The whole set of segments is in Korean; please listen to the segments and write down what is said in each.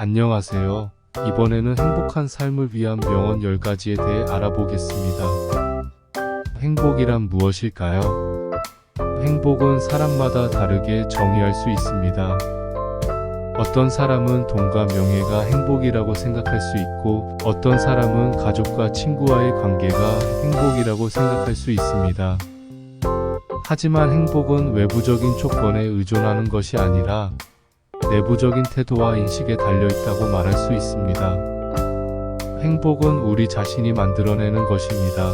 안녕하세요. 이번에는 행복한 삶을 위한 명언 10가지에 대해 알아보겠습니다. 행복이란 무엇일까요? 행복은 사람마다 다르게 정의할 수 있습니다. 어떤 사람은 돈과 명예가 행복이라고 생각할 수 있고, 어떤 사람은 가족과 친구와의 관계가 행복이라고 생각할 수 있습니다. 하지만 행복은 외부적인 조건에 의존하는 것이 아니라 내부적인 태도와 인식에 달려있다고 말할 수 있습니다. 행복은 우리 자신이 만들어내는 것입니다.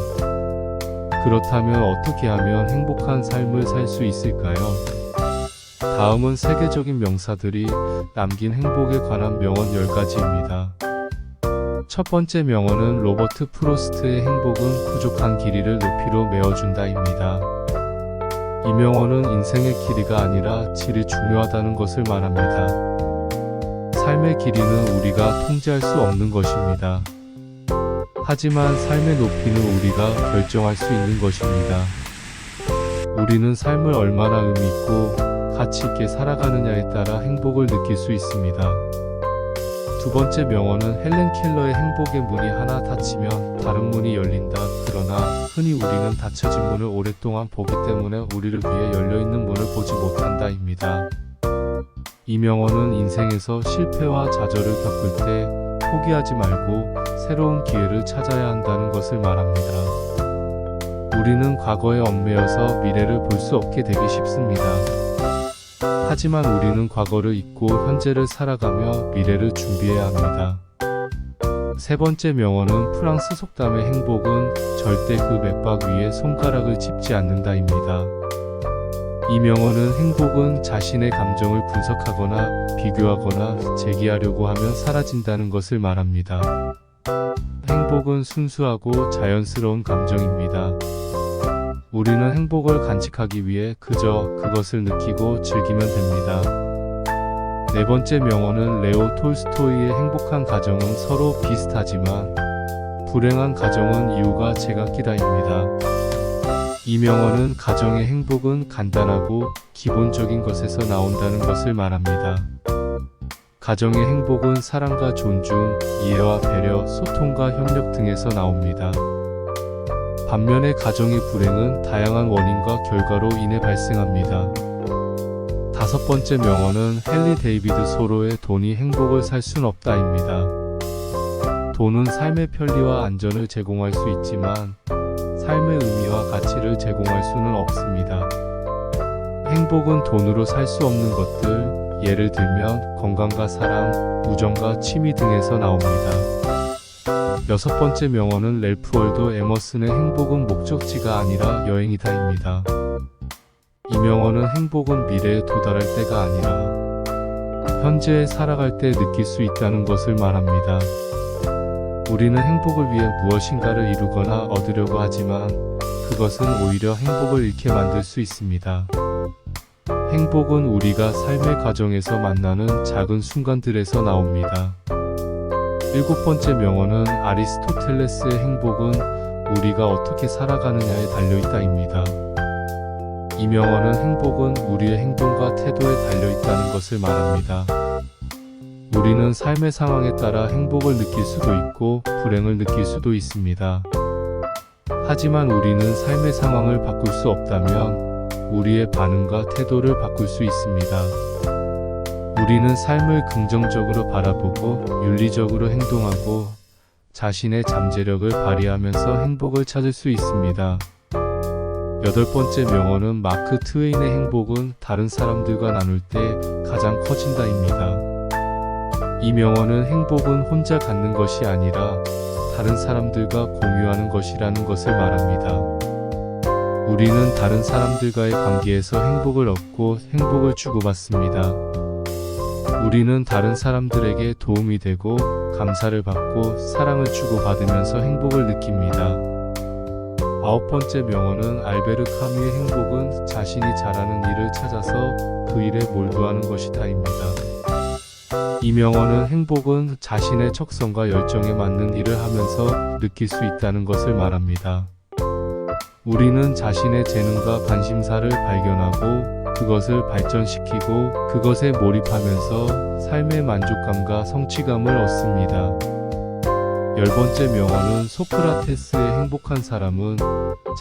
그렇다면 어떻게 하면 행복한 삶을 살 수 있을까요? 다음은 세계적인 명사들이 남긴 행복에 관한 명언 10가지입니다. 첫 번째 명언은 로버트 프로스트의 행복은 부족한 길이를 높이로 메워준다입니다. 이 명언은 인생의 길이가 아니라 질이 중요하다는 것을 말합니다. 삶의 길이는 우리가 통제할 수 없는 것입니다. 하지만 삶의 높이는 우리가 결정할 수 있는 것입니다. 우리는 삶을 얼마나 의미있고 가치 있게 살아가느냐에 따라 행복을 느낄 수 있습니다. 두 번째 명언은 헬렌 켈러의 행복의 문이 하나 닫히면 다른 문이 열린다. 그러나 흔히 우리는 닫혀진 문을 오랫동안 보기 때문에 우리를 위해 열려있는 문을 보지 못한다입니다. 이 명언은 인생에서 실패와 좌절을 겪을 때 포기하지 말고 새로운 기회를 찾아야 한다는 것을 말합니다. 우리는 과거에 얽매여서 미래를 볼 수 없게 되기 쉽습니다. 하지만 우리는 과거를 잊고 현재를 살아가며 미래를 준비해야 합니다. 세 번째 명언은 프랑스 속담의 행복은 절대 그 맥박 위에 손가락을 짚지 않는다입니다. 이 명언은 행복은 자신의 감정을 분석하거나 비교하거나 제기하려고 하면 사라진다는 것을 말합니다. 행복은 순수하고 자연스러운 감정입니다. 우리는 행복을 간직하기 위해 그저 그것을 느끼고 즐기면 됩니다. 네 번째 명언은 레오 톨스토이의 행복한 가정은 서로 비슷하지만 불행한 가정은 이유가 제각기다입니다. 이 명언은 가정의 행복은 간단하고 기본적인 것에서 나온다는 것을 말합니다. 가정의 행복은 사랑과 존중, 이해와 배려, 소통과 협력 등에서 나옵니다. 반면에 가정의 불행은 다양한 원인과 결과로 인해 발생합니다. 다섯 번째 명언은 헨리 데이비드 소로의 돈이 행복을 살 순 없다입니다. 돈은 삶의 편리와 안전을 제공할 수 있지만 삶의 의미와 가치를 제공할 수는 없습니다. 행복은 돈으로 살 수 없는 것들, 예를 들면 건강과 사랑, 우정과 취미 등에서 나옵니다. 여섯 번째 명언은 랠프 월도 에머슨의 행복은 목적지가 아니라 여행이다입니다. 이 명언은 행복은 미래에 도달할 때가 아니라 현재에 살아갈 때 느낄 수 있다는 것을 말합니다. 우리는 행복을 위해 무엇인가를 이루거나 얻으려고 하지만 그것은 오히려 행복을 잃게 만들 수 있습니다. 행복은 우리가 삶의 과정에서 만나는 작은 순간들에서 나옵니다. 일곱 번째 명언은 아리스토텔레스의 행복은 우리가 어떻게 살아가느냐에 달려있다입니다. 이 명언은 행복은 우리의 행동과 태도에 달려있다는 것을 말합니다. 우리는 삶의 상황에 따라 행복을 느낄 수도 있고 불행을 느낄 수도 있습니다. 하지만 우리는 삶의 상황을 바꿀 수 없다면 우리의 반응과 태도를 바꿀 수 있습니다. 우리는 삶을 긍정적으로 바라보고 윤리적으로 행동하고 자신의 잠재력을 발휘하면서 행복을 찾을 수 있습니다. 여덟 번째 명언은 마크 트웨인의 행복은 다른 사람들과 나눌 때 가장 커진다입니다. 이 명언은 행복은 혼자 갖는 것이 아니라 다른 사람들과 공유하는 것이라는 것을 말합니다. 우리는 다른 사람들과의 관계에서 행복을 얻고 행복을 주고받습니다. 우리는 다른 사람들에게 도움이 되고 감사를 받고 사랑을 주고받으면서 행복을 느낍니다. 아홉 번째 명언은 알베르 카뮈의 행복은 자신이 잘하는 일을 찾아서 그 일에 몰두하는 것이다입니다. 이 명언은 행복은 자신의 척선과 열정에 맞는 일을 하면서 느낄 수 있다는 것을 말합니다. 우리는 자신의 재능과 관심사를 발견하고 그것을 발전시키고 그것에 몰입하면서 삶의 만족감과 성취감을 얻습니다. 10번째 명언은 소크라테스의 행복한 사람은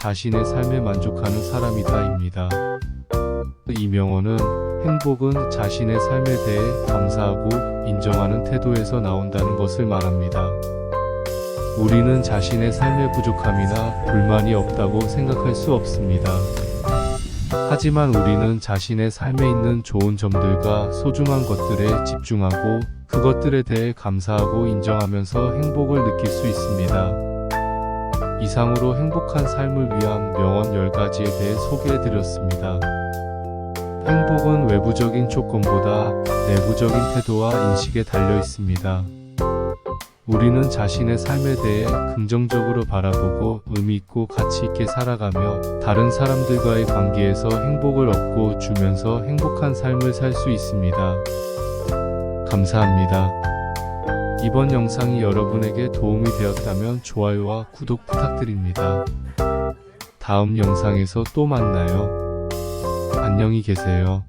자신의 삶에 만족하는 사람이다입니다. 이 명언은 행복은 자신의 삶에 대해 감사하고 인정하는 태도에서 나온다는 것을 말합니다. 우리는 자신의 삶의 부족함이나 불만이 없다고 생각할 수 없습니다. 하지만 우리는 자신의 삶에 있는 좋은 점들과 소중한 것들에 집중하고 그것들에 대해 감사하고 인정하면서 행복을 느낄 수 있습니다. 이상으로 행복한 삶을 위한 명언 10가지에 대해 소개해 드렸습니다. 행복은 외부적인 조건보다 내부적인 태도와 인식에 달려 있습니다. 우리는 자신의 삶에 대해 긍정적으로 바라보고 의미 있고 가치 있게 살아가며 다른 사람들과의 관계에서 행복을 얻고 주면서 행복한 삶을 살 수 있습니다. 감사합니다. 이번 영상이 여러분에게 도움이 되었다면 좋아요와 구독 부탁드립니다. 다음 영상에서 또 만나요. 안녕히 계세요.